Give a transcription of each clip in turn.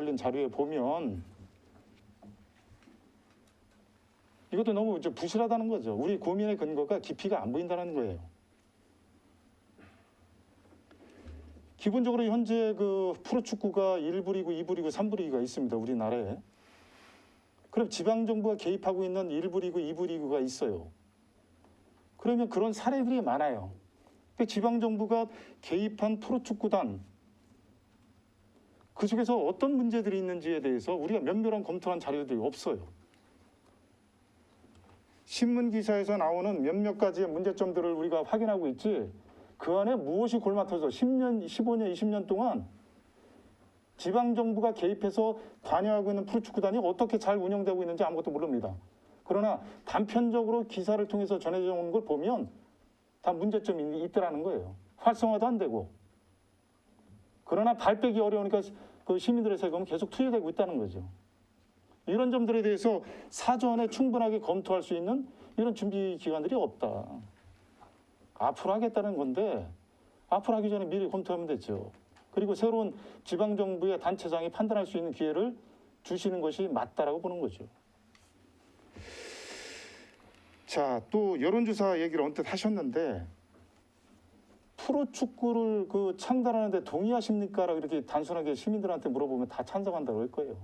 올린 자료에 보면 이것도 너무 이제 부실하다는 거죠. 우리 고민의 근거가 깊이가 안 보인다는 거예요. 기본적으로 현재 그 프로축구가 1부 리그, 2부 리그, 3부 리그가 있습니다. 우리나라에. 그럼 지방정부가 개입하고 있는 1부 리그, 2부 리그가 있어요. 그러면 그런 사례들이 많아요. 지방정부가 개입한 프로축구단, 그 속에서 어떤 문제들이 있는지에 대해서 우리가 면밀한 검토한 자료들이 없어요. 신문 기사에서 나오는 몇몇 가지의 문제점들을 우리가 확인하고 있지, 그 안에 무엇이 골마터서 10년, 15년, 20년 동안 지방정부가 개입해서 관여하고 있는 프로축구단이 어떻게 잘 운영되고 있는지 아무것도 모릅니다. 그러나 단편적으로 기사를 통해서 전해져 오는 걸 보면 다 문제점이 있더라는 거예요. 활성화도 안 되고. 그러나 발 빼기 어려우니까 그 시민들의 세금은 계속 투여되고 있다는 거죠. 이런 점들에 대해서 사전에 충분하게 검토할 수 있는 이런 준비 기관들이 없다. 앞으로 하겠다는 건데 앞으로 하기 전에 미리 검토하면 되죠. 그리고 새로운 지방정부의 단체장이 판단할 수 있는 기회를 주시는 것이 맞다라고 보는 거죠. 자, 또 여론조사 얘기를 언뜻 하셨는데 프로축구를 그 창단하는데 동의하십니까? 라고 이렇게 단순하게 시민들한테 물어보면 다 찬성한다고 할 거예요.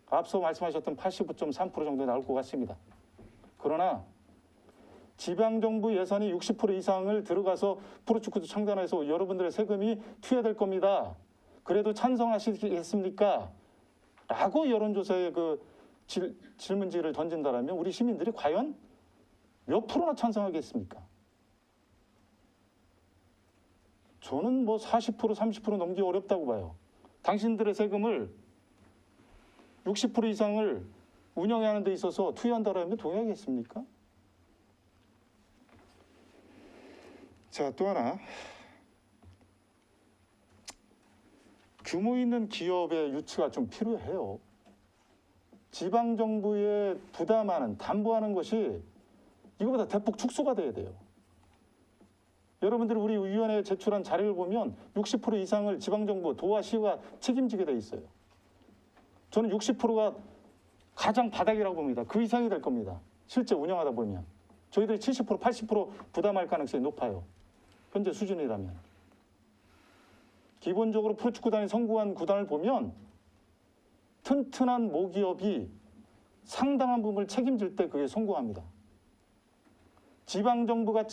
앞서 말씀하셨던 89.3% 정도 나올 것 같습니다. 그러나 지방정부 예산이 60% 이상을 들어가서 프로축구도 창단해서 여러분들의 세금이 투여될 겁니다. 그래도 찬성하시겠습니까? 라고 여론조사에 그 질문지를 던진다면 우리 시민들이 과연 몇 프로나 찬성하겠습니까? 저는 뭐 40%, 30% 넘기 어렵다고 봐요. 당신들의 세금을 60% 이상을 운영하는 데 있어서 투여한다면 동의하겠습니까? 자, 또 하나. 규모 있는 기업의 유치가 좀 필요해요. 지방정부에 부담하는, 담보하는 것이 이거보다 대폭 축소가 돼야 돼요. 여러분들이 우리 위원회에 제출한 자료를 보면 60% 이상을 지방정부, 도와 시가 책임지게 돼 있어요. 저는 60%가 가장 바닥이라고 봅니다. 그 이상이 될 겁니다. 실제 운영하다 보면. 저희들이 70%, 80% 부담할 가능성이 높아요. 현재 수준이라면. 기본적으로 프로축구단이 성공한 구단을 보면 튼튼한 모기업이 상당한 부분을 책임질 때 그게 성공합니다. 지방정부가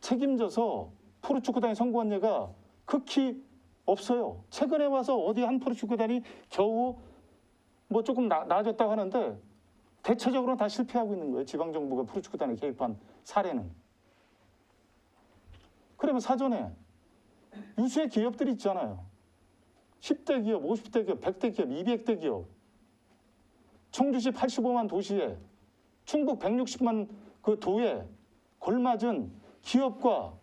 책임져서 프로축구단이 성공한 예가 극히 없어요. 최근에 와서 어디 한 프로축구단이 겨우 뭐 조금 나아졌다고 하는데 대체적으로 다 실패하고 있는 거예요. 지방정부가 프로축구단에 개입한 사례는. 그러면 사전에 유수의 기업들이 있잖아요. 10대 기업, 50대 기업, 100대 기업, 200대 기업. 청주시 85만 도시에 충북 160만 그 도에 걸맞은 기업과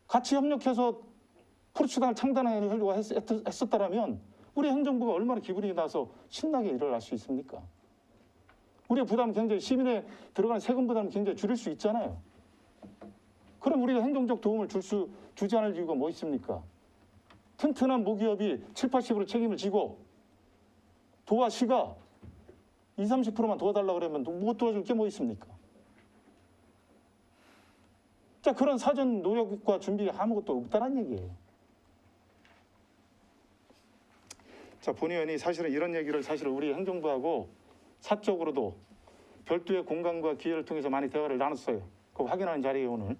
같이 협력해서 프로축구단을 창단하려고 했었다면 우리 행정부가 얼마나 기분이 나서 신나게 일을 할 수 있습니까? 우리의 부담 굉장히 시민에 들어가는 세금 부담을 굉장히 줄일 수 있잖아요. 그럼 우리가 행정적 도움을 주지 않을 이유가 뭐 있습니까? 튼튼한 모기업이 7, 80% 책임을 지고 도와 시가 20, 30%만 도와달라고 그러면 못 도와줄 게 뭐 있습니까? 자, 그런 사전 노력과 준비가 아무것도 없다는 얘기예요. 자, 본 의원이 사실은 이런 얘기를 사실은 우리 행정부하고 사적으로도 별도의 공간과 기회를 통해서 많이 대화를 나눴어요. 그거 확인하는 자리에 오늘.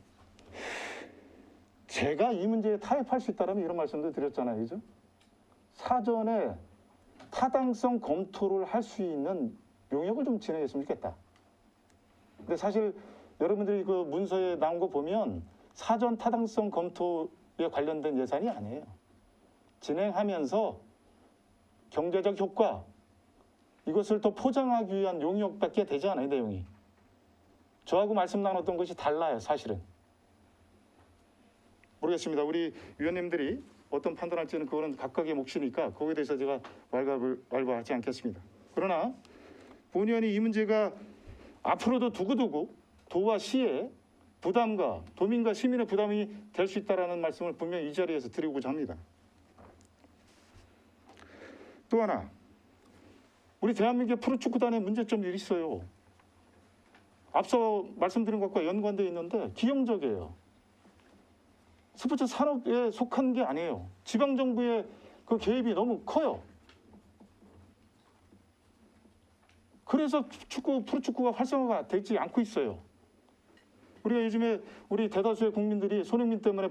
제가 이 문제에 타협할 수 있다면 이런 말씀도 드렸잖아요. 그죠? 사전에 타당성 검토를 할 수 있는 용역을 좀 진행했으면 좋겠다. 근데 사실 여러분들이 그 문서에 나온 거 보면 사전 타당성 검토에 관련된 예산이 아니에요. 진행하면서 경제적 효과, 이것을 더 포장하기 위한 용역밖에 되지 않아요, 내용이. 저하고 말씀 나눴던 것이 달라요, 사실은. 모르겠습니다. 우리 위원님들이 어떤 판단할지는 그거는 각각의 몫이니까 거기에 대해서 제가 왈가왈부하지 않겠습니다. 그러나 본 의원이 이 문제가 앞으로도 두고두고 도와 시의 부담과 도민과 시민의 부담이 될 수 있다는 말씀을 분명히 이 자리에서 드리고자 합니다. 또 하나, 우리 대한민국의 프로축구단의 문제점들이 있어요. 앞서 말씀드린 것과 연관되어 있는데 기형적이에요. 스포츠 산업에 속한 게 아니에요. 지방정부의 그 개입이 너무 커요. 그래서 프로축구가 활성화가 되지 않고 있어요. 우리가 요즘에 우리 대다수의 국민들이 손흥민 때문에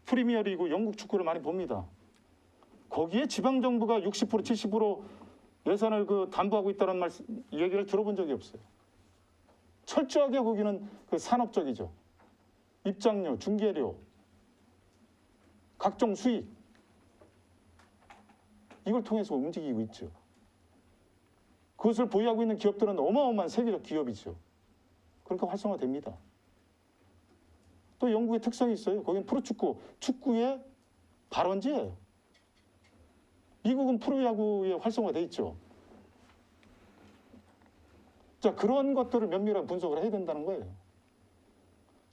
프리미어리그 영국 축구를 많이 봅니다. 거기에 지방정부가 60% 70% 예산을 담보하고 있다는 얘기를 들어본 적이 없어요. 철저하게 거기는 산업적이죠. 입장료, 중계료, 각종 수익, 이걸 통해서 움직이고 있죠. 그것을 보유하고 있는 기업들은 어마어마한 세계적 기업이죠. 그러니까 활성화됩니다. 또 영국의 특성이 있어요. 거기는 프로축구, 축구의 발원지예요. 미국은 프로야구에 활성화돼 있죠. 자, 그런 것들을 면밀하게 분석을 해야 된다는 거예요.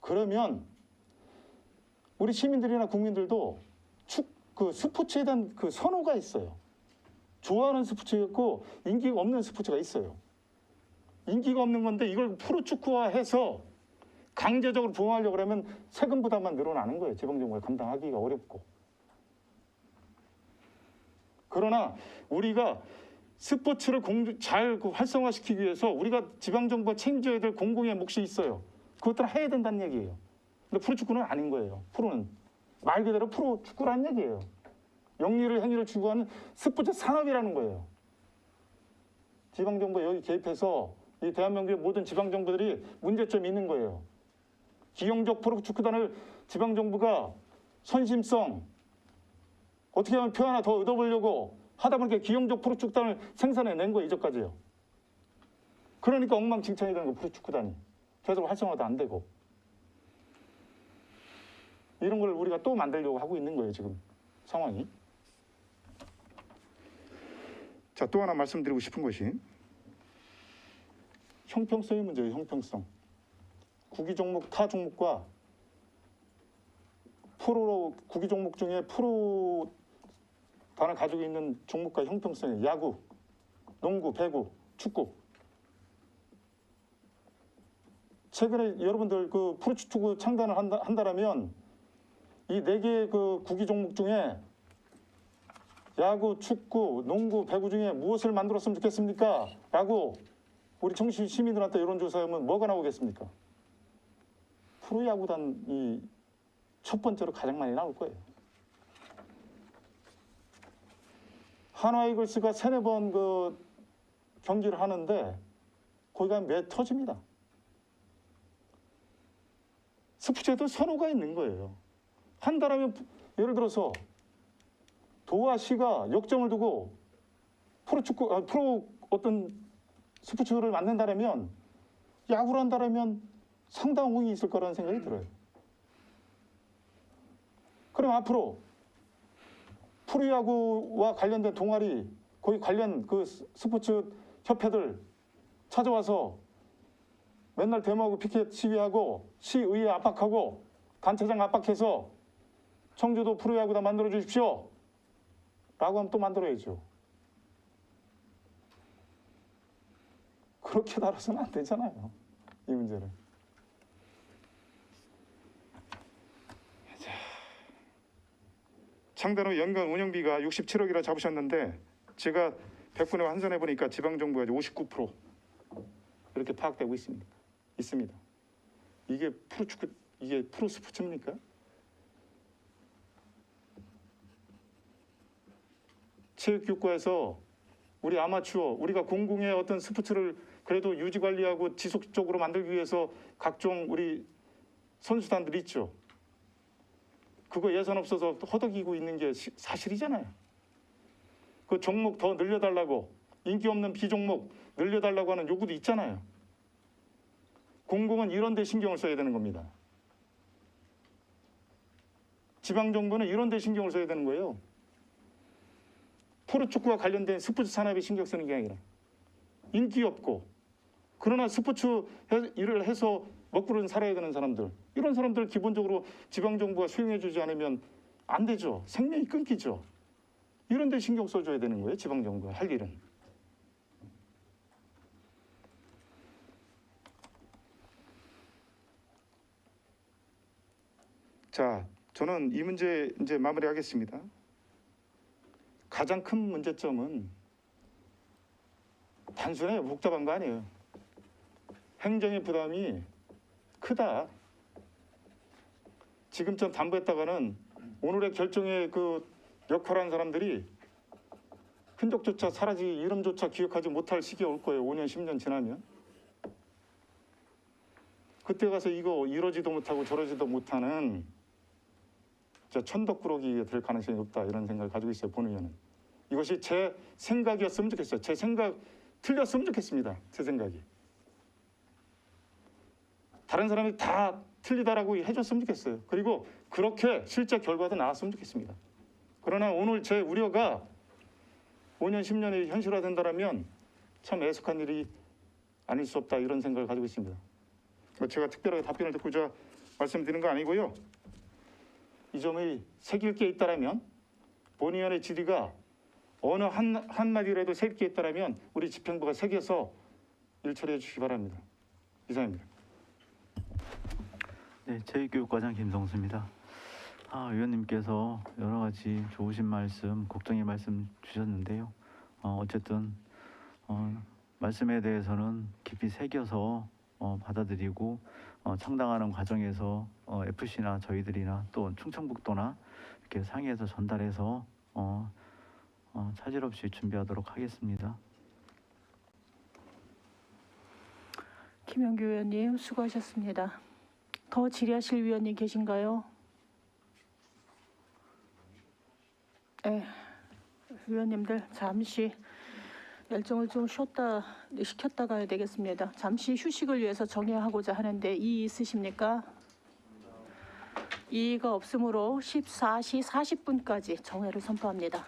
그러면 우리 시민들이나 국민들도 스포츠에 대한 선호가 있어요. 좋아하는 스포츠가 있고 인기가 없는 스포츠가 있어요. 인기가 없는 건데 이걸 프로축구화해서 강제적으로 보호하려고 하면 세금 부담만 늘어나는 거예요. 지방정부가 감당하기가 어렵고. 그러나 우리가 스포츠를 잘 활성화시키기 위해서 우리가 지방정부가 책임져야 될 공공의 몫이 있어요. 그것들을 해야 된다는 얘기예요. 근데 프로축구는 아닌 거예요. 프로는. 말 그대로 프로축구라는 얘기예요. 영리를 행위를 추구하는 스포츠 산업이라는 거예요. 지방정부 여기 개입해서 이 대한민국의 모든 지방정부들이 문제점이 있는 거예요. 기형적 프로축구단을 지방정부가 선심성, 어떻게 하면 표 하나 더 얻어보려고 하다 보니까 기형적 프로축구단을 생산해낸 거예요. 이제까지요. 그러니까 엉망진창이 되는 거예요. 프로축구단이. 계속 활성화도 안 되고. 이런 걸 우리가 또 만들려고 하고 있는 거예요. 지금 상황이. 자, 또 하나 말씀드리고 싶은 것이 형평성의 문제예요. 형평성. 구기 종목, 타 종목과 구기 종목 중에 프로 단을 가지고 있는 종목과 형평성이 야구, 농구, 배구, 축구. 최근에 여러분들 프로축구 창단을 한다라면 이 4개의 구기 종목 중에 야구, 축구, 농구, 배구 중에 무엇을 만들었으면 좋겠습니까? 라고 우리 청취 시민들한테 여론조사하면 뭐가 나오겠습니까? 프로야구단이 첫 번째로 가장 많이 나올 거예요. 한화이글스가 3-4번 경기를 하는데 거기 가면 매 터집니다. 스포츠에도 선호가 있는 거예요. 한다라면 예를 들어서 도화시가 역정을 두고 프로 어떤 스포츠를 만든다라면 야구를 한다라면 상당한 호응이 있을 거라는 생각이 들어요. 그럼 앞으로 프로야구와 관련된 동아리, 거기 관련 스포츠 협회들 찾아와서 맨날 데모하고 피켓 시위하고 시의회 압박하고 단체장 압박해서 청주도 프로야구다 만들어 주십시오. 라고 하면 또 만들어야죠. 그렇게 다뤄서는 안 되잖아요. 이 문제를. 창단 후 연간 운영비가 67억이라 잡으셨는데 제가 100분에 환산해 보니까 지방정부가 59% 이렇게 파악되고 있습니다. 이게 프로축구, 이게 프로스포츠입니까? 체육교과에서 우리 아마추어, 우리가 공공의 어떤 스포츠를 그래도 유지관리하고 지속적으로 만들기 위해서 각종 우리 선수단들이 있죠. 그거 예산 없어서 허덕이고 있는 게 사실이잖아요. 그 종목 더 늘려달라고, 인기 없는 비종목 늘려달라고 하는 요구도 있잖아요. 공공은 이런 데 신경을 써야 되는 겁니다. 지방정부는 이런 데 신경을 써야 되는 거예요. 프로축구와 관련된 스포츠 산업에 신경 쓰는 게 아니라 인기 없고 그러나 스포츠 일을 해서 먹고는 살아야 되는 사람들, 이런 사람들 기본적으로 지방정부가 수용해 주지 않으면 안 되죠. 생명이 끊기죠. 이런 데 신경 써줘야 되는 거예요. 지방정부가 할 일은. 자, 저는 이 문제 이제 마무리하겠습니다. 가장 큰 문제점은 단순해 복잡한 거 아니에요. 행정의 부담이 크다. 지금쯤 담보했다가는 오늘의 결정에 그 역할한 사람들이 흔적조차 사라지기, 이름조차 기억하지 못할 시기가 올 거예요. 5년, 10년 지나면. 그때 가서 이거 이러지도 못하고 저러지도 못하는 천덕꾸러기가 될 가능성이 없다. 이런 생각을 가지고 있어요. 본의원은. 이것이 제 생각이었으면 좋겠어요. 제 생각 틀렸으면 좋겠습니다. 제 생각이. 다른 사람이 다 틀리다라고 해줬으면 좋겠어요. 그리고 그렇게 실제 결과도 나왔으면 좋겠습니다. 그러나 오늘 제 우려가 5년, 10년이 현실화된다면 참 애석한 일이 아닐 수 없다. 이런 생각을 가지고 있습니다. 제가 특별하게 답변을 듣고자 말씀드리는 거 아니고요. 이 점이 새길 게 있다면 본의원의 질의가 어느 한마디라도 새길 게 있다면 우리 집행부가 새겨서 일 처리해 주시기 바랍니다. 이상입니다. 네, 제2교육과장 김성수입니다. 의원님께서 여러 가지 좋으신 말씀, 걱정의 말씀 주셨는데요. 어쨌든 말씀에 대해서는 깊이 새겨서 받아들이고 창당하는 과정에서 FC나 저희들이나 또 충청북도나 이렇게 상의해서 전달해서 차질 없이 준비하도록 하겠습니다. 김영규 의원님 수고하셨습니다. 더 질의하실 위원님 계신가요? 네, 위원님들 잠시 일정을 좀 시켰다 가야 되겠습니다. 잠시 휴식을 위해서 정회하고자 하는데 이의 있으십니까? 이의가 없으므로 14시 40분까지 정회를 선포합니다.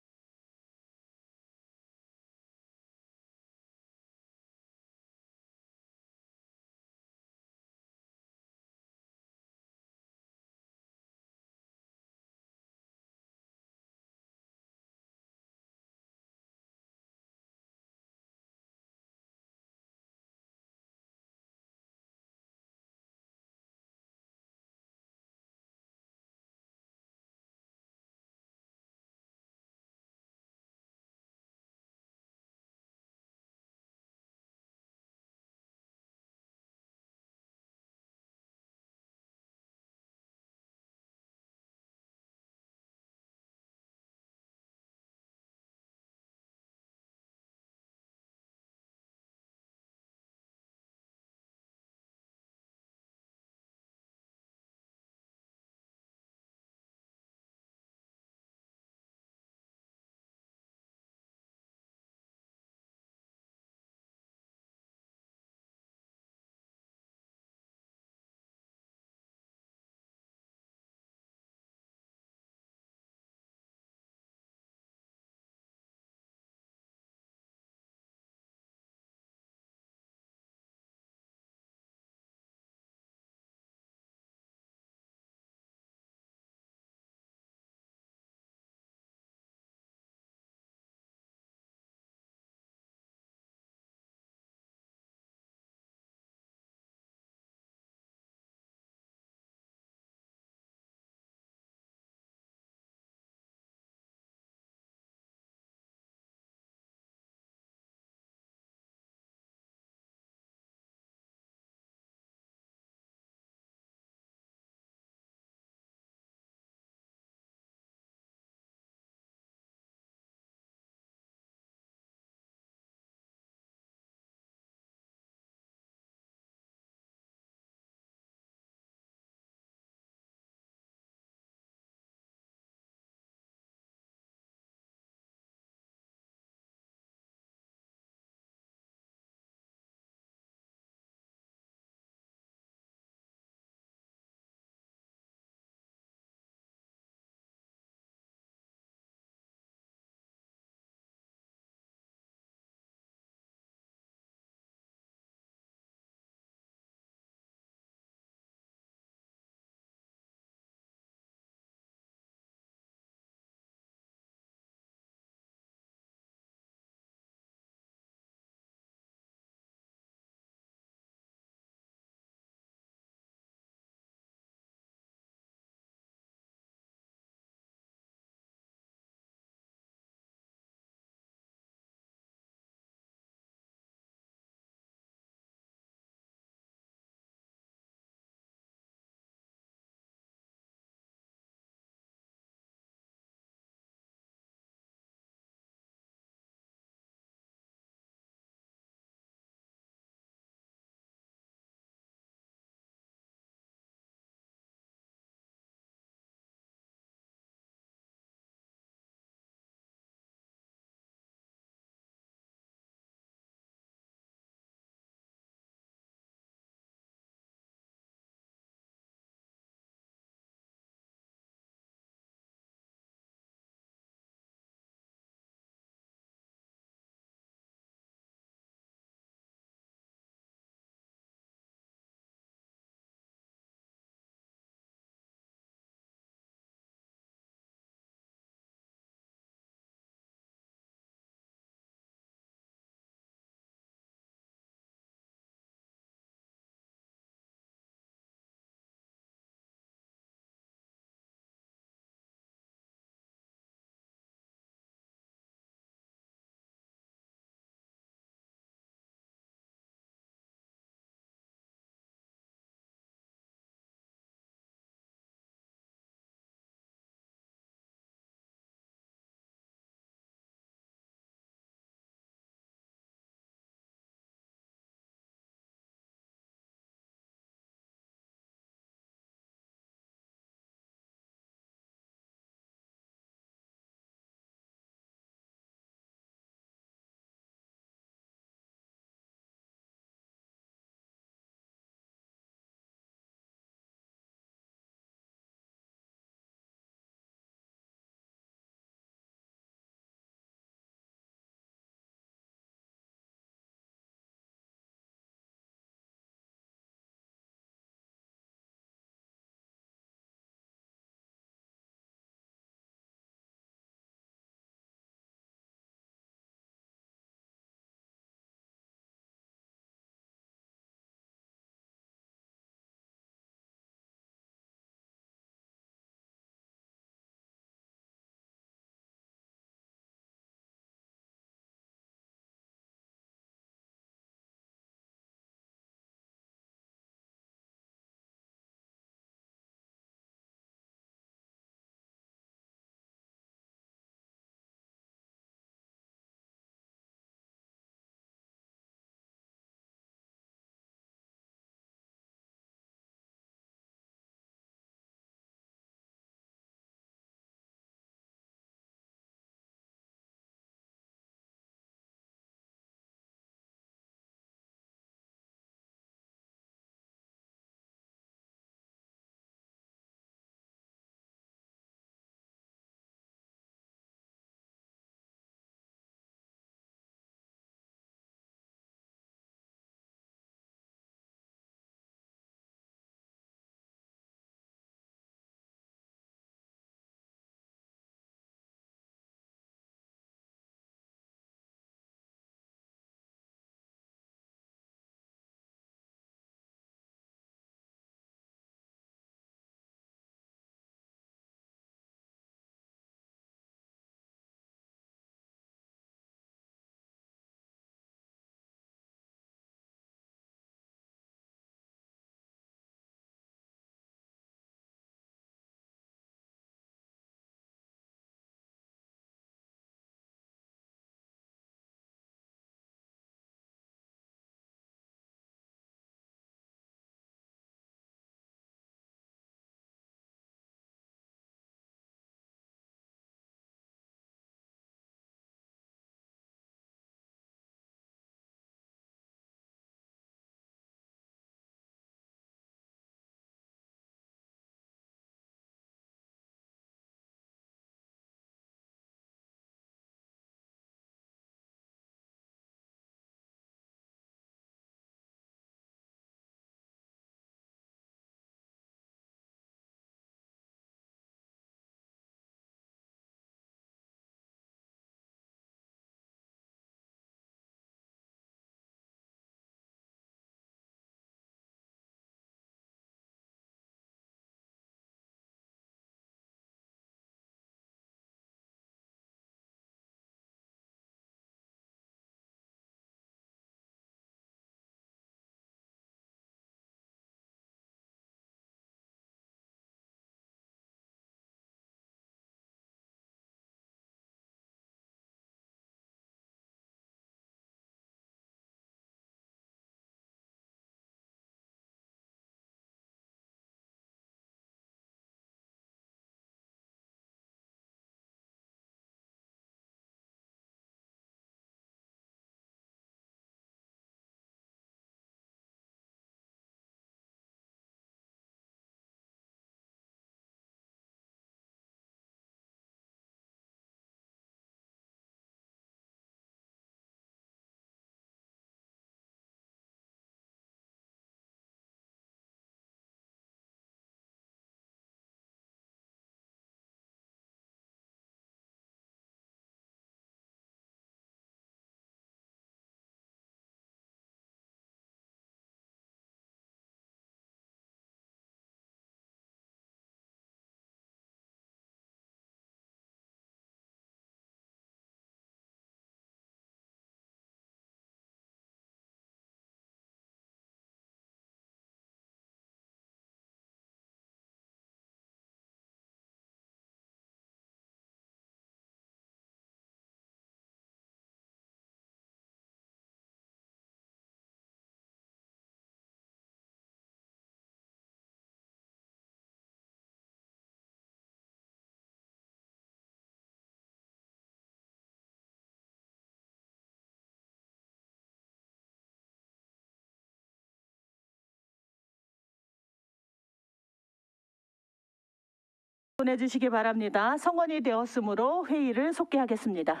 보내주시기 바랍니다. 성원이 되었으므로 회의를 속개하겠습니다.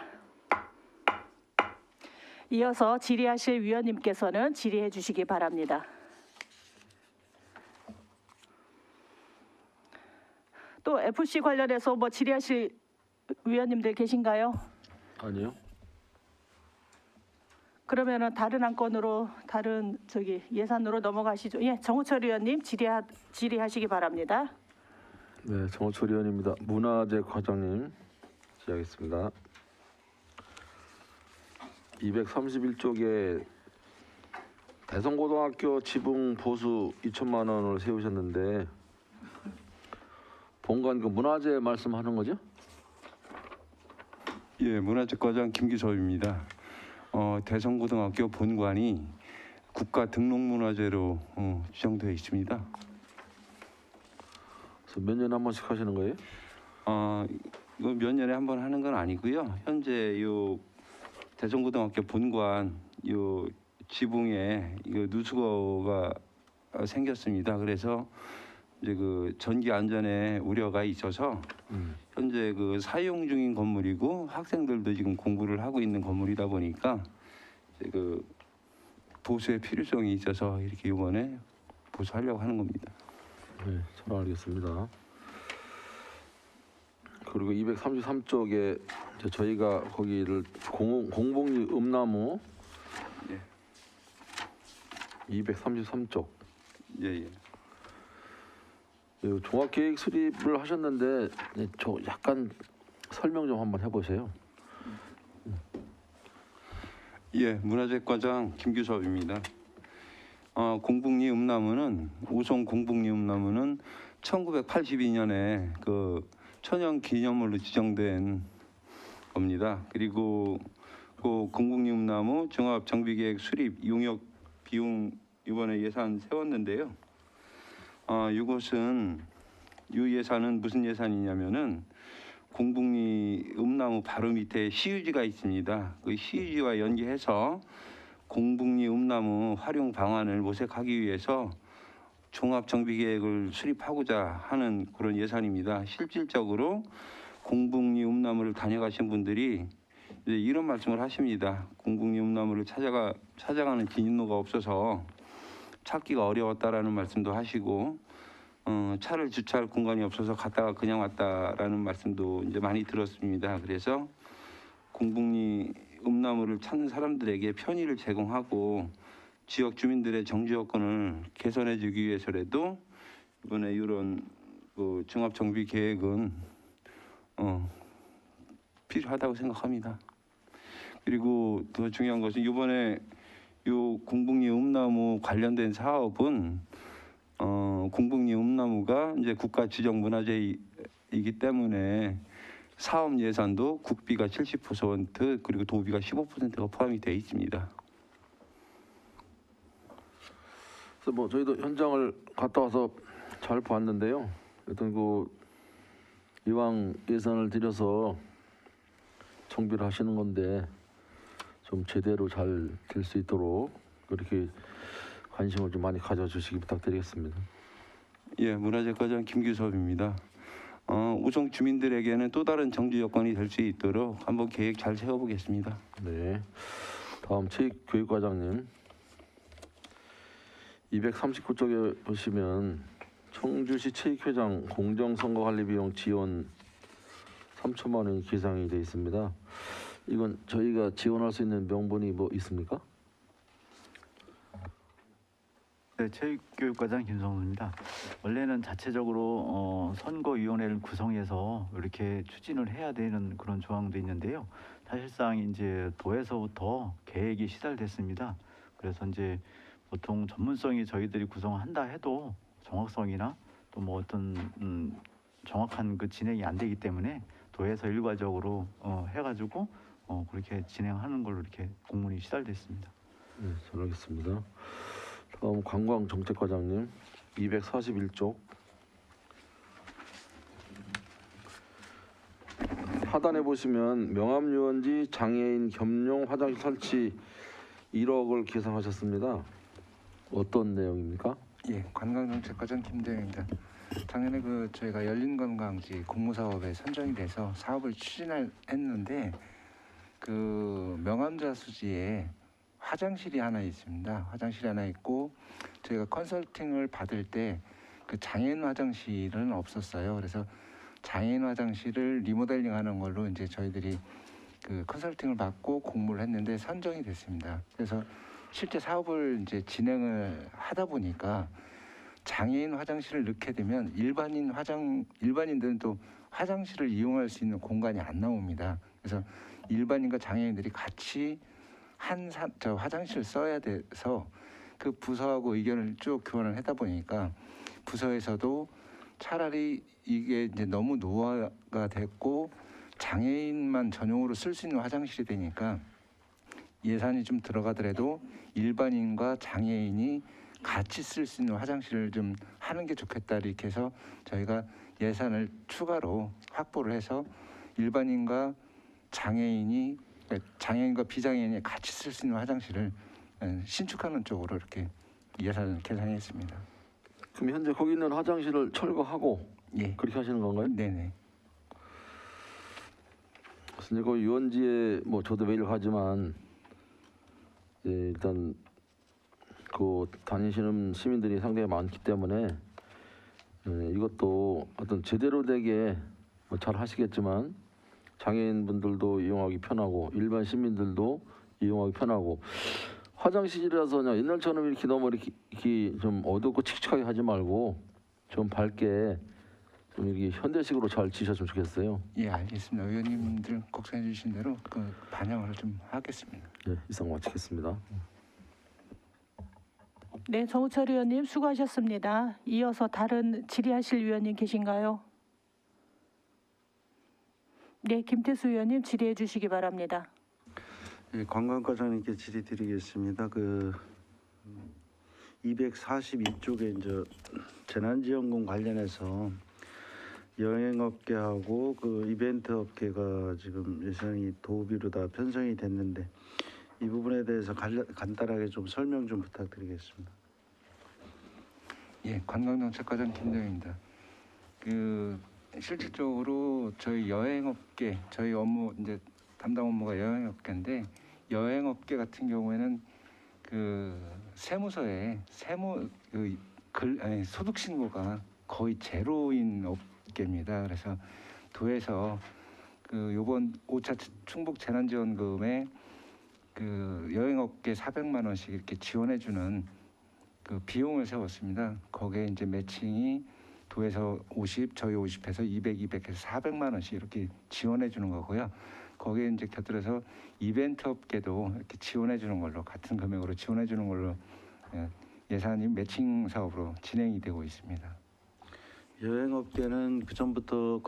이어서 질의하실 위원님께서는 질의해 주시기 바랍니다. 또 FC 관련해서 뭐 질의하실 위원님들 계신가요? 아니요. 그러면은 다른 안건으로 예산으로 넘어가시죠. 예, 정우철 의원님 질의하시기 바랍니다. 네, 정호철 의원입니다. 문화재 과장님 시작하겠습니다. 231쪽에 대성고등학교 지붕 보수 2천만 원을 세우셨는데 본관 그 문화재 말씀하는 거죠? 예, 문화재과장 김기섭입니다. 대성고등학교 본관이 국가 등록문화재로 지정되어 있습니다. 그래서 몇 년에 한 번씩 하시는 거예요? 이거 몇 년에 한 번 하는 건 아니고요. 현재 요 대성고등학교 본관 요 지붕에 이거 누수가 생겼습니다. 그래서 이제 그 전기 안전에 우려가 있어서 현재 그 사용 중인 건물이고 학생들도 지금 공부를 하고 있는 건물이다 보니까 이제 그 보수의 필요성이 있어서 이렇게 이번에 보수하려고 하는 겁니다. 네, 잘 알겠습니다. 그리고 233쪽에 저희가 거기를 공복리 음나무 예. 233쪽 예. 종합계획 수립을 하셨는데 저 약간 설명 좀 한번 해보세요. 예, 문화재과장 김규섭입니다. 공북리 음나무는 오송 공북리 음나무는 1982년에 그 천연 기념물로 지정된 겁니다. 그리고 그 공북리 음나무 종합 정비계획 수립 용역 비용 이번에 예산 세웠는데요. 이것은 이 예산은 무슨 예산이냐면은 공북리 음나무 바로 밑에 시유지가 있습니다. 그 시유지와 연계해서 공북리 음나무 활용 방안을 모색하기 위해서 종합 정비 계획을 수립하고자 하는 그런 예산입니다. 실질적으로 공북리 음나무를 다녀가신 분들이 이제 이런 말씀을 하십니다. 공북리 음나무를 찾아가는 진입로가 없어서 찾기가 어려웠다라는 말씀도 하시고 차를 주차할 공간이 없어서 갔다가 그냥 왔다라는 말씀도 이제 많이 들었습니다. 그래서 공북리 음나무를 찾는 사람들에게 편의를 제공하고 지역 주민들의 정주 여건을 개선해주기 위해서라도 이번에 이런 그 종합 정비 계획은 필요하다고 생각합니다. 그리고 더 중요한 것은 이번에 요 공북리 음나무 관련된 사업은 공북리 음나무가 이제 국가 지정 문화재이기 때문에 사업 예산도 국비가 70% 그리고 도비가 15%가 포함이 되어 있습니다. 그래서 뭐 저희도 현장을 갔다 와서 잘 봤는데요. 하여튼 그 이왕 예산을 들여서 정비를 하시는 건데 좀 제대로 잘 될 수 있도록 그렇게 관심을 좀 많이 가져주시기 부탁드리겠습니다. 예, 문화재과장 김규섭입니다. 우송 주민들에게는 또 다른 정주 여건이 될 수 있도록 한번 계획 잘 세워보겠습니다. 네. 다음 체육교육과장님. 239쪽에 보시면 청주시 체육회장 공정선거관리비용 지원 3천만 원이 계상이 되어 있습니다. 이건 저희가 지원할 수 있는 명분이 뭐 있습니까? 네, 체육교육과장 김성수입니다. 원래는 자체적으로 선거위원회를 구성해서 이렇게 추진을 해야 되는 그런 조항도 있는데요. 사실상 이제 도에서부터 계획이 시달됐습니다. 그래서 이제 보통 전문성이 저희들이 구성한다 해도 정확성이나 또 뭐 어떤 정확한 그 진행이 안 되기 때문에 도에서 일괄적으로 해가지고 그렇게 진행하는 걸로 이렇게 공문이 시달됐습니다. 네, 잘 알겠습니다. 다음 관광정책과장님 241쪽 하단에 보시면 명암유원지 장애인 겸용 화장실 설치 1억을 계상하셨습니다. 어떤 내용입니까? 예, 관광정책과장 김대영입니다. 작년에 저희가 열린관광지 공모사업에 선정이 돼서 사업을 추진했는데 명암자 수지에 화장실이 하나 있습니다. 화장실이 하나 있고 저희가 컨설팅을 받을 때 장애인 화장실은 없었어요. 그래서 장애인 화장실을 리모델링하는 걸로 이제 저희들이 컨설팅을 받고 공모를 했는데 선정이 됐습니다. 그래서 실제 사업을 이제 진행을 하다 보니까 장애인 화장실을 넣게 되면 일반인들은 또 화장실을 이용할 수 있는 공간이 안 나옵니다. 그래서 일반인과 장애인들이 같이 저 화장실을 써야 돼서 그 부서하고 의견을 쭉 교환을 하다 보니까 부서에서도 차라리 이게 이제 너무 노화가 됐고 장애인만 전용으로 쓸 수 있는 화장실이 되니까 예산이 좀 들어가더라도 일반인과 장애인이 같이 쓸 수 있는 화장실을 좀 하는 게 좋겠다 이렇게 해서 저희가 예산을 추가로 확보를 해서 일반인과 장애인과 비장애인이 같이 쓸 수 있는 화장실을 신축하는 쪽으로 이렇게 예산을 계산했습니다. 그럼 현재 거기 있는 화장실을 철거하고 예. 그렇게 하시는 건가요? 네네. 그래서 이제 그 유원지에 저도 매일 가지만 일단 다니시는 시민들이 상당히 많기 때문에 이것도 어떤 제대로 되게 잘 하시겠지만 장애인분들도 이용하기 편하고 일반 시민들도 이용하기 편하고 화장실이라서 그냥 옛날처럼 이렇게 너무 이렇게 좀 어둡고 칙칙하게 하지 말고 좀 밝게 좀 이렇게 현대식으로 잘 지으셨으면 좋겠어요. 예, 알겠습니다. 의원님들 걱정해 주신 대로 반영을 좀 하겠습니다. 네, 이상 마치겠습니다. 네, 정우철 의원님 수고하셨습니다. 이어서 다른 질의하실 위원님 계신가요? 네, 김태수 의원님 질의해 주시기 바랍니다. 예, 관광과장님께 질의드리겠습니다. 242쪽에 이제 재난지원금 관련해서 여행업계하고 이벤트업계가 지금 예산이 도비로 다 편성이 됐는데 이 부분에 대해서 간단하게 좀 설명 좀 부탁드리겠습니다. 예, 관광정책과장 김대영입니다. 실질적으로 저희 여행업계, 저희 업무 이제 담당 업무가 여행업계인데 여행업계 같은 경우에는 세무서에 소득 신고가 거의 제로인 업계입니다. 그래서 도에서 요번 5차 충북 재난지원금에 여행업계 400만 원씩 이렇게 지원해주는 비용을 세웠습니다. 거기에 이제 매칭이 도에서 50, 저희 50해서 200 해서 400만 원씩 이렇게 지원해주는 거고요. 거기에 이제 곁들여서 이벤트 업계도 이렇게 지원해주는 걸로 같은 금액으로 지원해주는 걸로 예산이 매칭 사업으로 진행이 되고 있습니다. 여행업계는 그 전부터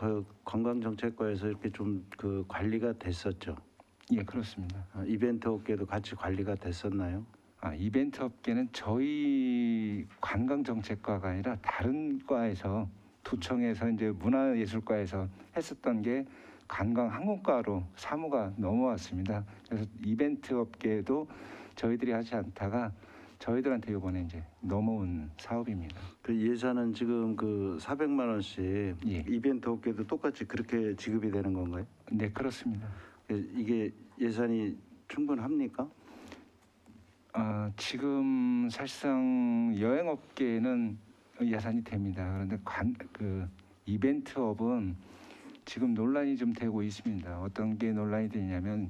관광정책과에서 이렇게 좀 관리가 됐었죠. 예, 그렇습니다. 이벤트 업계도 같이 관리가 됐었나요? 이벤트 업계는 저희 관광정책과가 아니라 다른 과에서 도청에서 이제 문화예술과에서 했었던 게 관광항공과로 사무가 넘어왔습니다. 그래서 이벤트 업계도 저희들이 하지 않다가 저희들한테 이번에 이제 넘어온 사업입니다. 그 예산은 지금 400만 원씩 예. 이벤트 업계도 똑같이 그렇게 지급이 되는 건가요? 네, 그렇습니다. 이게 예산이 충분합니까? 지금 사실상 여행업계는 예산이 됩니다. 그런데 이벤트업은 지금 논란이 좀 되고 있습니다. 어떤 게 논란이 되냐면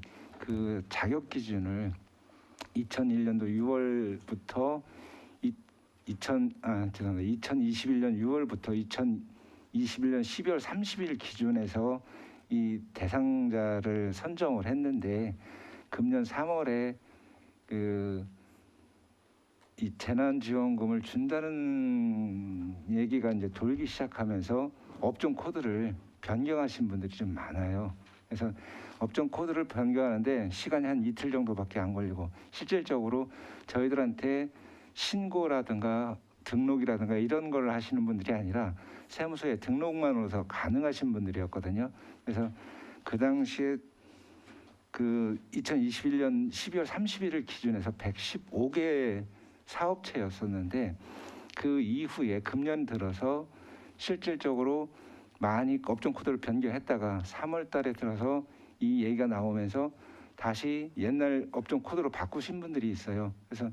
자격 기준을 2001년도 6월부터 2021년 6월부터 2021년 12월 30일 기준에서 이 대상자를 선정을 했는데 금년 3월에 이 재난지원금을 준다는 얘기가 이제 돌기 시작하면서 업종 코드를 변경하신 분들이 좀 많아요. 그래서 업종 코드를 변경하는데 시간이 한 이틀 정도밖에 안 걸리고 실질적으로 저희들한테 신고라든가 등록이라든가 이런 걸 하시는 분들이 아니라 세무서에 등록만으로서 가능하신 분들이었거든요. 그래서 그 당시에 2021년 12월 30일을 기준해서 115개 사업체였었는데 그 이후에 금년 들어서 실질적으로 많이 업종 코드를 변경했다가 3월 달에 들어서 이 얘기가 나오면서 다시 옛날 업종 코드로 바꾸신 분들이 있어요. 그래서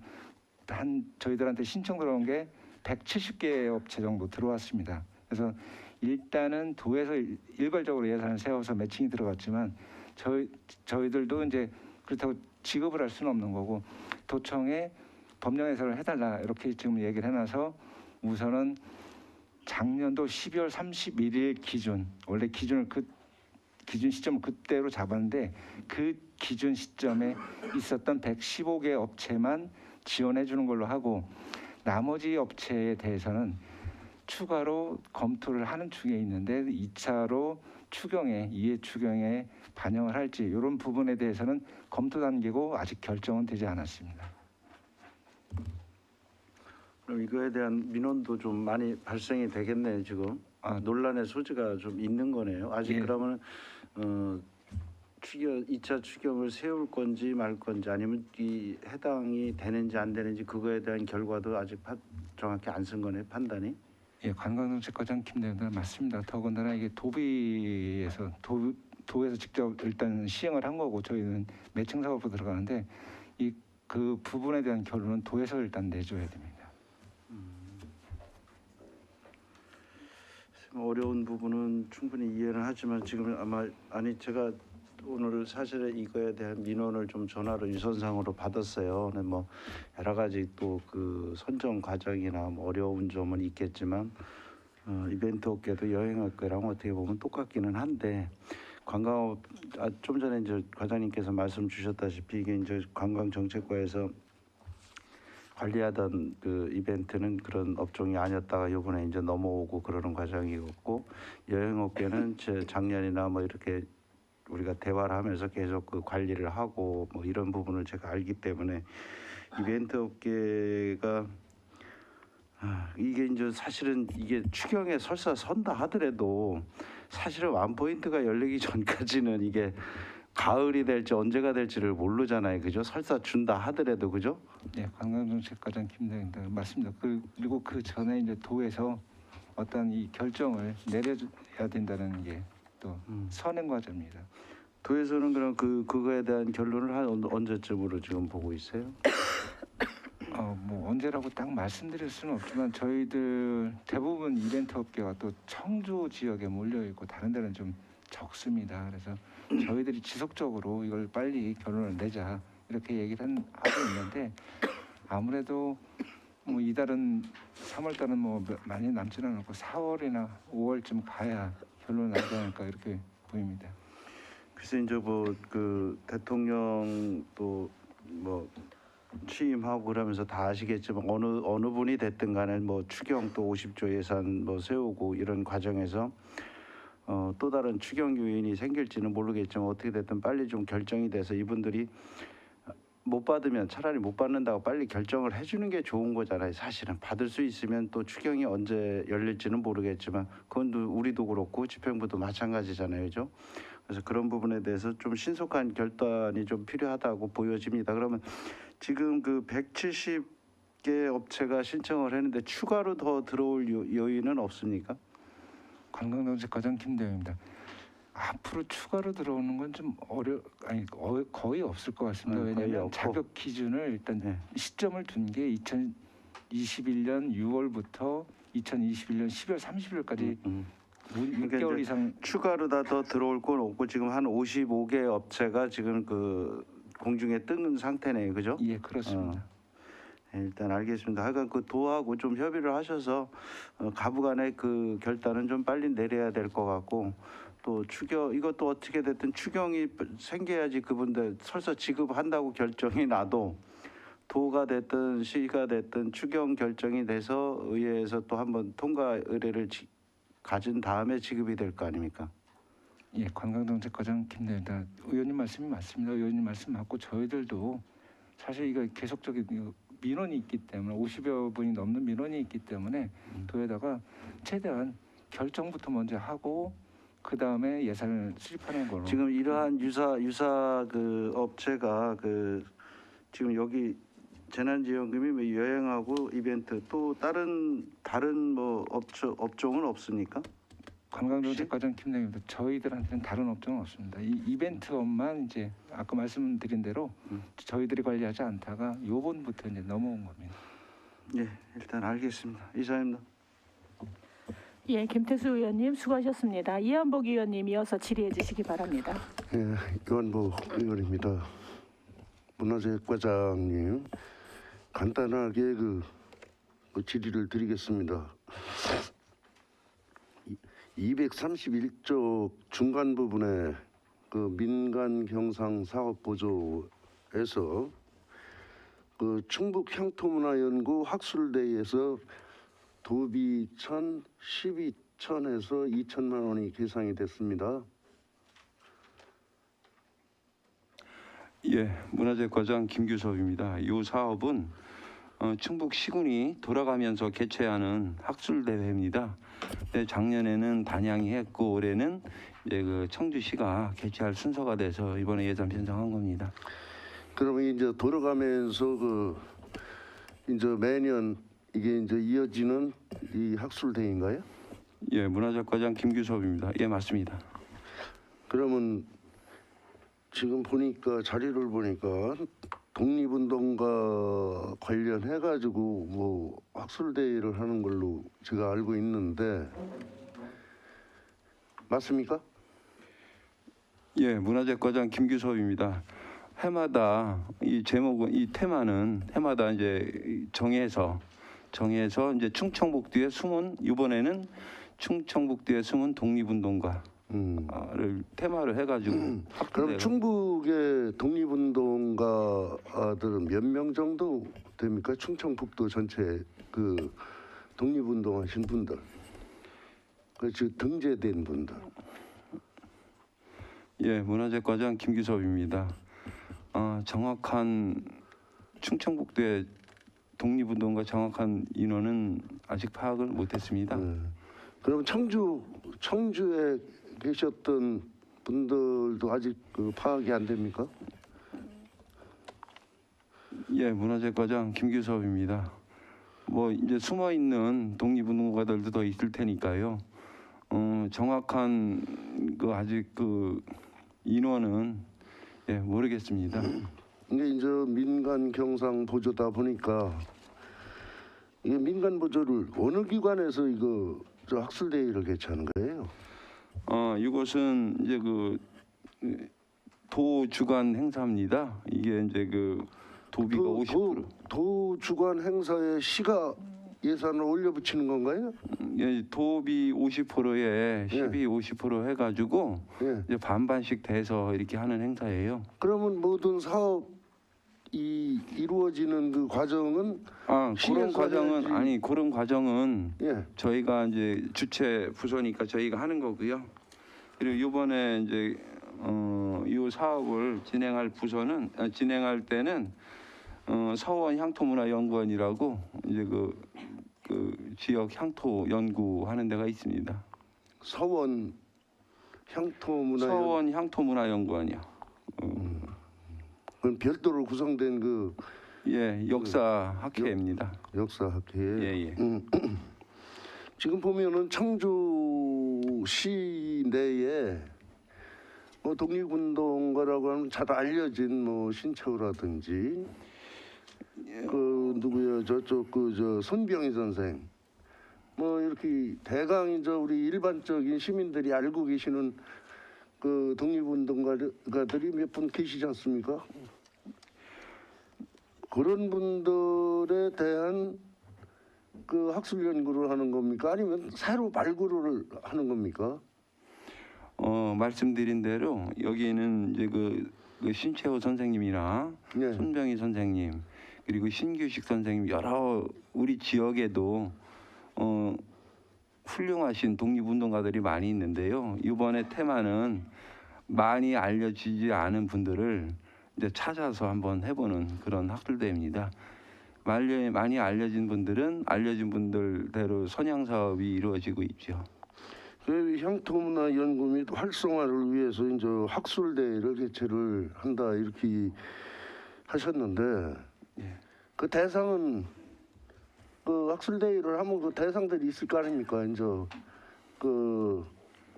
저희들한테 신청 들어온 게 170개 업체 정도 들어왔습니다. 그래서 일단은 도에서 일괄적으로 예산을 세워서 매칭이 들어갔지만 저희들도 이제 그렇다고 지급을 할 수는 없는 거고 도청에 법령 해설을 해달라 이렇게 지금 얘기를 해놔서 우선은 작년도 12월 31일 기준 원래 기준 시점을 그때로 잡았는데 그 기준 시점에 있었던 115개 업체만 지원해 주는 걸로 하고 나머지 업체에 대해서는 추가로 검토를 하는 중에 있는데 2차로 이해 추경에 반영을 할지 이런 부분에 대해서는 검토 단계고 아직 결정은 되지 않았습니다. 그럼 이거에 대한 민원도 좀 많이 발생이 되겠네요. 지금 논란의 소지가 좀 있는 거네요. 아직 예. 그러면 2차 추경을 세울 건지 말 건지 아니면 이 해당이 되는지 안 되는지 그거에 대한 결과도 아직 정확히 안 쓴 거네요. 판단이. 예, 관광정책과장 김대현 맞습니다. 더군다나 이게 도에서 직접 일단 시행을 한 거고 저희는 매칭 사업으로 들어가는데 그 부분에 대한 결론은 도에서 일단 내줘야 됩니다. 어려운 부분은 충분히 이해는 하지만 지금 제가 오늘 사실은 이거에 대한 민원을 좀 전화로 유선상으로 받았어요. 근데 뭐 여러 가지 또 그 선정 과정이나 뭐 어려운 점은 있겠지만 이벤트 업계도 여행업계랑 어떻게 보면 똑같기는 한데 관광업 좀 전에 이제 과장님께서 말씀 주셨다시피 이게 이제 관광정책과에서 관리하던 그 이벤트는 그런 업종이 아니었다가 이번에 이제 넘어오고 그러는 과정이었고 여행업계는 작년이나 뭐 이렇게 우리가 대화를 하면서 계속 그 관리를 하고 뭐 이런 부분을 제가 알기 때문에 이벤트 업계가 이게 이제 사실은 이게 추경에 설사 선다 하더라도 사실은 원포인트가 열리기 전까지는 이게 가을이 될지 언제가 될지를 모르잖아요. 그죠? 설사 준다 하더라도 그죠? 네, 관광정책과장 김대현입니다. 맞습니다. 그리고 그 전에 이제 도에서 어떤 이 결정을 내려야 된다는 게 또 선행 과정입니다. 도에서는 그럼 그거에 대한 결론을 한 언제쯤으로 지금 보고 있어요? 뭐 언제라고 딱 말씀드릴 수는 없지만 저희들 대부분 이벤트 업계가 또 청주 지역에 몰려 있고 다른 데는 좀 적습니다. 그래서 저희들이 지속적으로 이걸 빨리 결론을 내자 이렇게 얘기를 하고 있는데 아무래도 뭐 이달은 3월 달은 뭐 많이 남지는 않고 4월이나 5월쯤 가야 결론이 나지 않을까 이렇게 보입니다. 글쎄 이제 뭐 그 대통령 또 뭐 취임하고 그러면서 다 아시겠지만 어느 분이 됐든 간에 뭐 추경 또 50조 예산 뭐 세우고 이런 과정에서 또 다른 추경 요인이 생길지는 모르겠지만 어떻게 됐든 빨리 좀 결정이 돼서 이분들이 못 받으면 차라리 못 받는다고 빨리 결정을 해주는 게 좋은 거잖아요. 사실은 받을 수 있으면 또 추경이 언제 열릴지는 모르겠지만 그건 우리도 그렇고 집행부도 마찬가지잖아요, 그죠? 그래서 그런 부분에 대해서 좀 신속한 결단이 좀 필요하다고 보여집니다. 그러면 지금 그 170개 업체가 신청을 했는데 추가로 더 들어올 요인은 없습니까? 관광정책과장 김대현입니다. 앞으로 추가로 들어오는 건 좀 거의 없을 것 같습니다. 왜냐하면 자격 기준을 일단 시점을 둔 게 2021년 6월부터 2021년 12월 30일까지 6개월 이상 추가로 다 더 들어올 건 없고 지금 한 55개 업체가 지금 그 공중에 뜨는 상태네요, 그죠? 예, 그렇습니다. 일단 알겠습니다. 하여간 그 도하고 좀 협의를 하셔서 가부간의 그 결단은 좀 빨리 내려야 될 것 같고 또 이것도 어떻게 됐든 추경이 생겨야지 그분들 설사 지급한다고 결정이 나도 도가 됐든 시가 됐든 추경 결정이 돼서 의회에서 또 한번 통과 의뢰를 가진 다음에 지급이 될 거 아닙니까? 예, 관광정책과장 김대현입니다. 의원님 말씀이 맞습니다. 의원님 말씀 맞고 저희들도 사실 이거 계속적인 민원이 있기 때문에 50여 분이 넘는 민원이 있기 때문에 도에다가 최대한 결정부터 먼저 하고 그 다음에 예산을 수립하는 거로. 지금 이러한 유사 그 업체가 그 지금 여기 재난지원금이 뭐 여행하고 이벤트 또 다른 뭐 업종은 없습니까? 관광정책과장 김대입니다. 저희들한테는 다른 업종은 없습니다. 이 이벤트업만 이제 아까 말씀드린 대로 저희들이 관리하지 않다가 요번부터 이제 넘어온 겁니다. 예, 일단 알겠습니다. 이상입니다. 예, 김태수 의원님 수고하셨습니다. 이한복 의원님 이어서 질의해 주시기 바랍니다. 예, 이완복 의원입니다. 문화재과장님, 간단하게 그 질의를 드리겠습니다. 231조 중간 부분에 그 민간 경상 사업 보조에서 그 충북 향토문화연구 학술대에서 도비 12,000에서 2천만 원이 계상이 됐습니다. 예, 문화재과장 김규섭입니다. 이 사업은 충북 시군이 돌아가면서 개최하는 학술 대회입니다. 작년에는 단양이 했고 올해는 이제 그 청주시가 개최할 순서가 돼서 이번에 예산 편성한 겁니다. 그러면 이제 돌아가면서 그 이제 매년 이게 이제 이어지는 이 학술대회인가요? 예, 문화재과장 김규섭입니다. 예, 맞습니다. 그러면 지금 보니까 자료를 보니까 독립운동과 관련해 가지고 뭐 학술대회를 하는 걸로 제가 알고 있는데 맞습니까? 예, 문화재과장 김규섭입니다. 해마다 이 제목은 이 테마는 해마다 이제 정해서 이제 충청북도에 숨은 이번에는 충청북도에 숨은 독립운동가를 테마로 해가지고 그럼 학교대회가 충북의 독립운동가들은 몇 명 정도 됩니까? 충청북도 전체 그 독립운동하신 분들, 즉 등재된 분들. 예, 문화재과장 김규섭입니다. 정확한 충청북도의 독립운동가 정확한 인원은 아직 파악을 못했습니다. 그럼 청주에 계셨던 분들도 아직 그 파악이 안 됩니까? 예, 문화재과장 김규섭입니다. 뭐 이제 숨어 있는 독립운동가들도 더 있을 테니까요. 정확한 그 아직 그 인원은 예, 모르겠습니다. 이게 이제 민간 경상 보조다 보니까 이게 민간 보조를 어느 기관에서 이거 저 학술 대회를 개최하는 거예요? 이것은 이제 그 도 주관 행사입니다. 이게 이제 그 도비가 50%. 도 주관 행사에 시가 예산을 올려붙이는 건가요? 예, 도비 50%에 시비 50% 해가지고 예. 이제 반반씩 돼서 이렇게 하는 행사예요. 그러면 모든 사업이 이루어지는 그 과정은 그런 시에서 과정은 해야지. 아니 그런 과정은 예. 저희가 이제 주최 부서니까 저희가 하는 거고요. 그리고 이번에 이제 이 사업을 진행할 부서는 진행할 때는 서원 향토문화연구원이라고 이제 그 지역 향토 연구하는 데가 있습니다. 서원 서원 향토문화연구원이요. 그건 별도로 구성된 그 예, 역사 학회입니다. 역사학회. 예. 지금 보면은 청주시 내에 뭐 독립운동가라고 하면 잘 알려진 뭐 신채호라든지 그 누구야 저쪽 저 손병희 선생 뭐 이렇게 대강 이제 우리 일반적인 시민들이 알고 계시는 그 독립운동가들이 몇 분 계시지 않습니까? 그런 분들에 대한 그 학술 연구를 하는 겁니까? 아니면 새로 발굴을 하는 겁니까? 말씀드린 대로 여기는 이제 그 신채호 선생님이나 네. 손병희 선생님 그리고 신규식 선생님 여러 우리 지역에도 훌륭하신 독립운동가들이 많이 있는데요. 이번에 테마는 많이 알려지지 않은 분들을 이제 찾아서 한번 해보는 그런 학술대회입니다. 많이 알려진 분들은 알려진 분들대로 선양 사업이 이루어지고 있죠. 그 향토문화연구 및 활성화를 위해서 이제 학술대회를 개최를 한다 이렇게 하셨는데 그 대상은 그 학술대회를 하면 그 대상들이 있을 거 아닙니까? 이제 그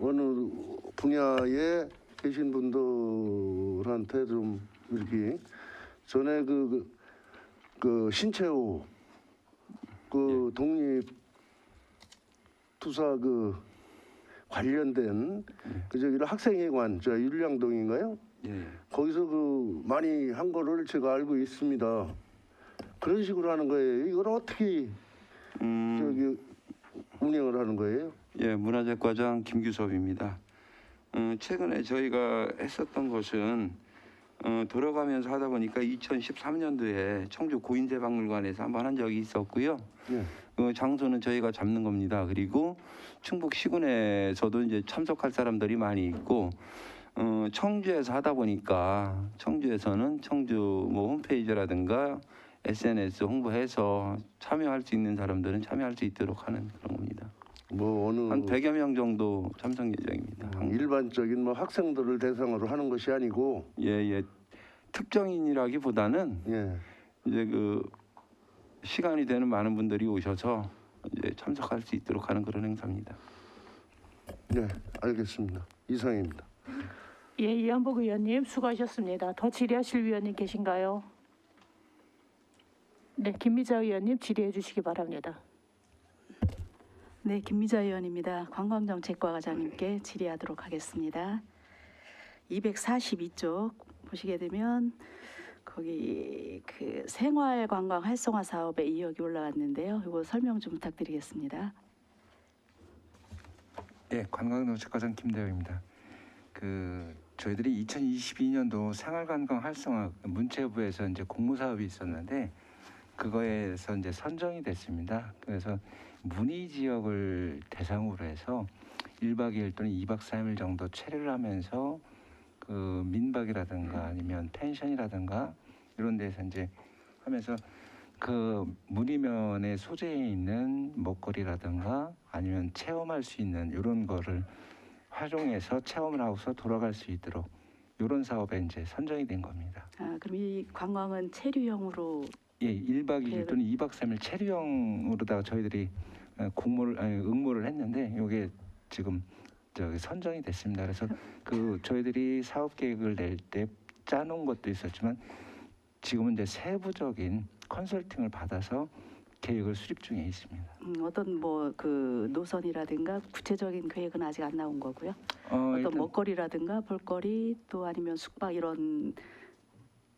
어느 분야에 계신 분들한테 좀 이렇게 전에 그 신채호 그 독립 투사 그 관련된 그 저기를 학생회관 저 율량동인가요? 예. 거기서 그 많이 한 거를 제가 알고 있습니다. 그런 식으로 하는 거예요. 이걸 어떻게 저기 운영을 하는 거예요? 예, 문화재과장 김규섭입니다. 최근에 저희가 했었던 것은 돌아가면서 하다 보니까 2013년도에 청주 고인재박물관에서 한번 한 적이 있었고요. 예. 장소는 저희가 잡는 겁니다. 그리고 충북 시군에서도 이제 참석할 사람들이 많이 있고 청주에서 하다 보니까 청주에서는 청주 뭐 홈페이지라든가 SNS 홍보해서 참여할 수 있는 사람들은 참여할 수 있도록 하는 그런 겁니다. 뭐 어느 한 100여 명 정도 참석 예정입니다. 일반적인 뭐 학생들을 대상으로 하는 것이 아니고 예. 특정인이라기보다는 예. 이제 그 시간이 되는 많은 분들이 오셔서 이제 참석할 수 있도록 하는 그런 행사입니다. 네, 알겠습니다. 이상입니다. 예, 이한복 의원님 수고하셨습니다. 더 질의하실 위원님 계신가요? 네, 김미자 의원님 질의해 주시기 바랍니다. 네, 김미자 의원입니다. 관광정책과 과장님께 질의하도록 하겠습니다. 242쪽 보시게 되면 거기 그 생활관광 활성화 사업의 2억이 올라왔는데요. 이거 설명 좀 부탁드리겠습니다. 네, 관광정책과장 김대호입니다. 저희들이 2022년도 생활관광 활성화 문체부에서 이제 공모 사업이 있었는데 그거에서 이제 선정이 됐습니다. 그래서 문의 지역을 대상으로 해서 1박 2일 또는 2박 3일 정도 체류를 하면서 그 민박이라든가 아니면 펜션이라든가 이런 데서 이제 하면서 그 문의면에 소재에 있는 먹거리라든가 아니면 체험할 수 있는 이런 거를 활용해서 체험을 하고서 돌아갈 수 있도록 이런 사업에 이제 선정이 된 겁니다. 아, 그럼 이 관광은 체류형으로 예, 1박 2일 또는 2박 3일 체류형으로다가 저희들이 응모를 했는데 이게 지금 선정이 됐습니다. 그래서 그 저희들이 사업 계획을 낼 때 짜놓은 것도 있었지만 지금은 이제 세부적인 컨설팅을 받아서 계획을 수립 중에 있습니다. 어떤 뭐 그 노선이라든가 구체적인 계획은 아직 안 나온 거고요. 어떤 일단 먹거리라든가 볼거리 또 아니면 숙박 이런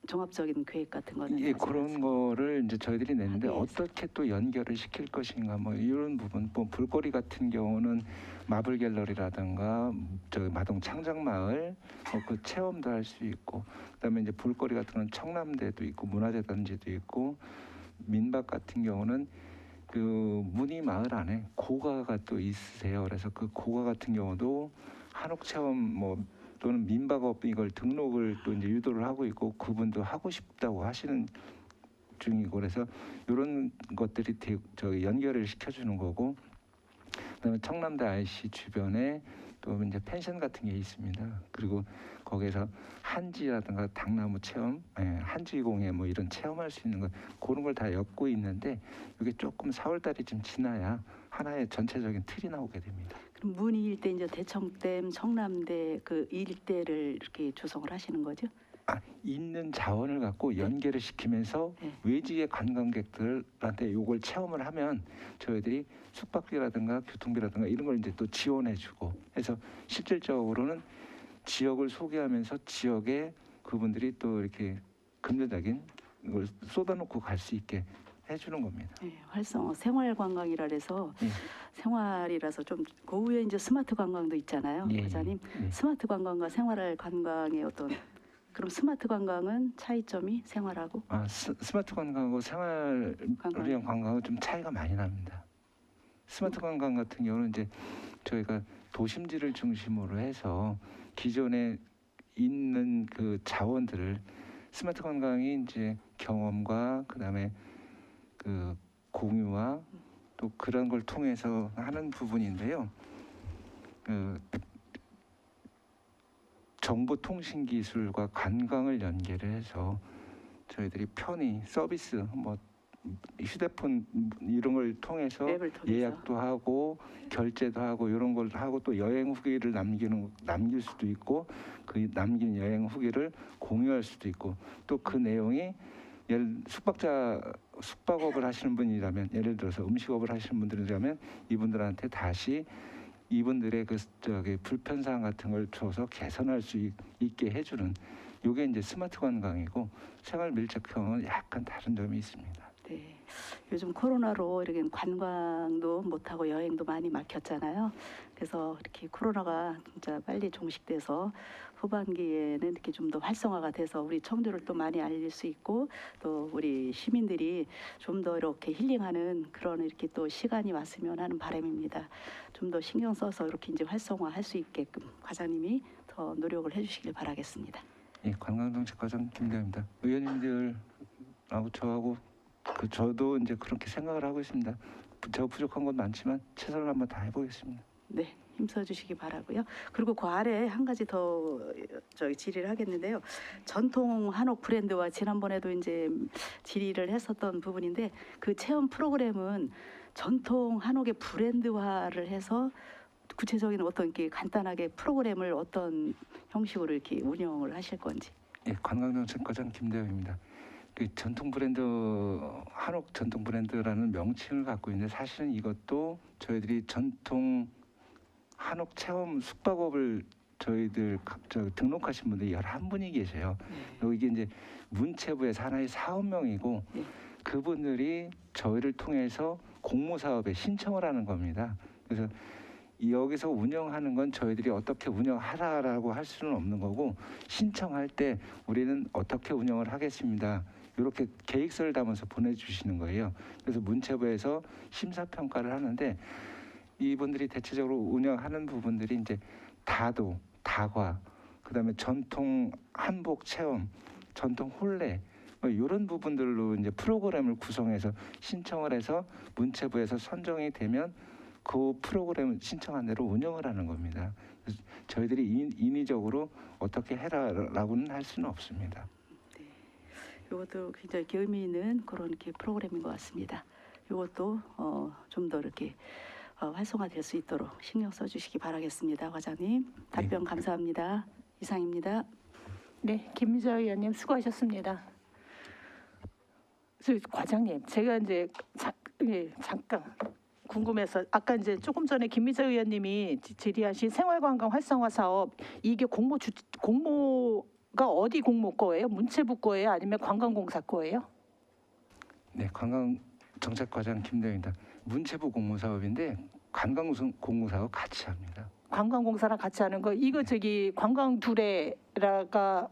종합적인 계획 같은 거는 예, 아직 그런 없습니다. 거를 이제 저희들이 냈는데 합의해서. 어떻게 또 연결을 시킬 것인가 뭐 이런 부분, 뭐 볼거리 같은 경우는 마블 갤러리라든가 저기 마동 창작마을 그 체험도 할 수 있고 그다음에 이제 볼거리 같은 건 청남대도 있고 문화재단지도 있고 민박 같은 경우는 그 문희 마을 안에 고가가 또 있으세요. 그래서 그 고가 같은 경우도 한옥 체험 뭐 또는 민박업 이걸 등록을 또 이제 유도를 하고 있고 그분도 하고 싶다고 하시는 중이고 그래서 이런 것들이 저기 연결을 시켜주는 거고 그다음에 청남대 IC 주변에 또 이제 펜션 같은 게 있습니다. 그리고 거기에서 한지라든가 당나무 체험, 한지공예 뭐 이런 체험할 수 있는 거 그런 걸 다 엮고 있는데 이게 조금 4월달이 좀 지나야 하나의 전체적인 틀이 나오게 됩니다. 그럼 문희 일대 이제 대청댐, 청남대 그 일대를 이렇게 조성을 하시는 거죠? 있는 자원을 갖고 연계를 시키면서 네. 외지의 관광객들한테 이걸 체험을 하면 저희들이 숙박비라든가 교통비라든가 이런 걸 이제 또 지원해주고 해서 실질적으로는 지역을 소개하면서 지역에 그분들이 또 이렇게 금전적인 걸 쏟아놓고 갈 수 있게 해주는 겁니다. 네, 활성화 생활관광이라 해서 예. 생활이라서 좀 그 후에 이제 스마트 관광도 있잖아요, 예, 과장님. 예. 스마트 관광과 생활 관광의 어떤 그럼 스마트 관광은 차이점이 생활하고 스마트 관광하고 생활형 관광은 좀 차이가 많이 납니다. 스마트 관광 같은 경우는 이제 저희가 도심지를 중심으로 해서 기존에 있는 그 자원들을 스마트 관광이 이제 경험과 그다음에 그 공유와 또 그런 걸 통해서 하는 부분인데요. 그 정보통신기술과 관광을 연계를 해서 저희들이 편의 서비스 뭐 휴대폰 이런 걸 통해서 앱을 통해서. 예약도 하고 결제도 하고 이런 걸 하고 또 여행 후기를 남길 수도 있고 그 남긴 여행 후기를 공유할 수도 있고 또 그 내용이 예를 숙박업을 하시는 분이라면 예를 들어서 음식업을 하시는 분들이라면 이분들한테 다시 이분들의 그 저기 불편사항 같은 걸 줘서 개선할 수 있게 해주는 이게 이제 스마트 관광이고 생활 밀착형은 약간 다른 점이 있습니다. 네. 요즘 코로나로 이렇게 관광도 못하고 여행도 많이 막혔잖아요. 그래서 이렇게 코로나가 진짜 빨리 종식돼서 후반기에는 이렇게 좀 더 활성화가 돼서 우리 청주를 또 많이 알릴 수 있고 또 우리 시민들이 좀 더 이렇게 힐링하는 그런 이렇게 또 시간이 왔으면 하는 바람입니다. 좀 더 신경 써서 이렇게 이제 활성화할 수 있게끔 과장님이 노력을 해주시길 바라겠습니다. 예, 관광정책과장 김대호입니다. 의원님들하고 저하고 저도 이제 그렇게 생각을 하고 있습니다. 제가 부족한 건 많지만 최선을 한번 다 해보겠습니다. 네, 힘써 주시기 바라고요. 그리고 그 아래 한 가지 더 질의를 하겠는데요. 전통 한옥 브랜드와 지난번에도 이제 질의를 했었던 부분인데 그 체험 프로그램은 전통 한옥의 브랜드화를 해서 구체적인 어떤 게 간단하게 프로그램을 어떤 형식으로 이렇게 운영을 하실 건지. 예, 관광정책과장 김대호입니다. 그 전통 브랜드 한옥 전통 브랜드라는 명칭을 갖고 있는데 사실은 이것도 저희들이 전통 한옥 체험 숙박업을 저희들 등록하신 분들이 11분이 계세요. 이게 이제 문체부에서 하나의 사업명이고 그분들이 저희를 통해서 공모사업에 신청을 하는 겁니다. 그래서 여기서 운영하는 건 저희들이 어떻게 운영하라라고 할 수는 없는 거고 신청할 때 우리는 어떻게 운영을 하겠습니다. 이렇게 계획서를 담아서 보내주시는 거예요. 그래서 문체부에서 심사평가를 하는데 이분들이 대체적으로 운영하는 부분들이 이제 다도, 다과, 그다음에 전통 한복 체험, 전통 혼례 뭐 이런 부분들로 이제 프로그램을 구성해서 신청을 해서 문체부에서 선정이 되면 그 프로그램을 신청한 대로 운영을 하는 겁니다. 그래서 저희들이 인위적으로 어떻게 해라라고는 할 수는 없습니다. 네, 이것도 굉장히 의미 있는 그런 이렇게 프로그램인 것 같습니다. 이것도 좀 더 이렇게 활성화될 수 있도록 신경 써주시기 바라겠습니다, 과장님. 답변 감사합니다. 이상입니다. 네, 김미자 의원님 수고하셨습니다. 과장님, 제가 이제 잠깐 궁금해서 아까 이제 조금 전에 김미자 의원님이 질의하신 생활관광 활성화 사업 이게 공모가 어디 공모 거예요? 문체부 거예요? 아니면 관광공사 거예요? 네, 관광정책과장 김대호입니다. 문체부 공모사업인데 관광공사하고 같이 합니다. 관광공사랑 같이 하는 거 이거 관광 두레라가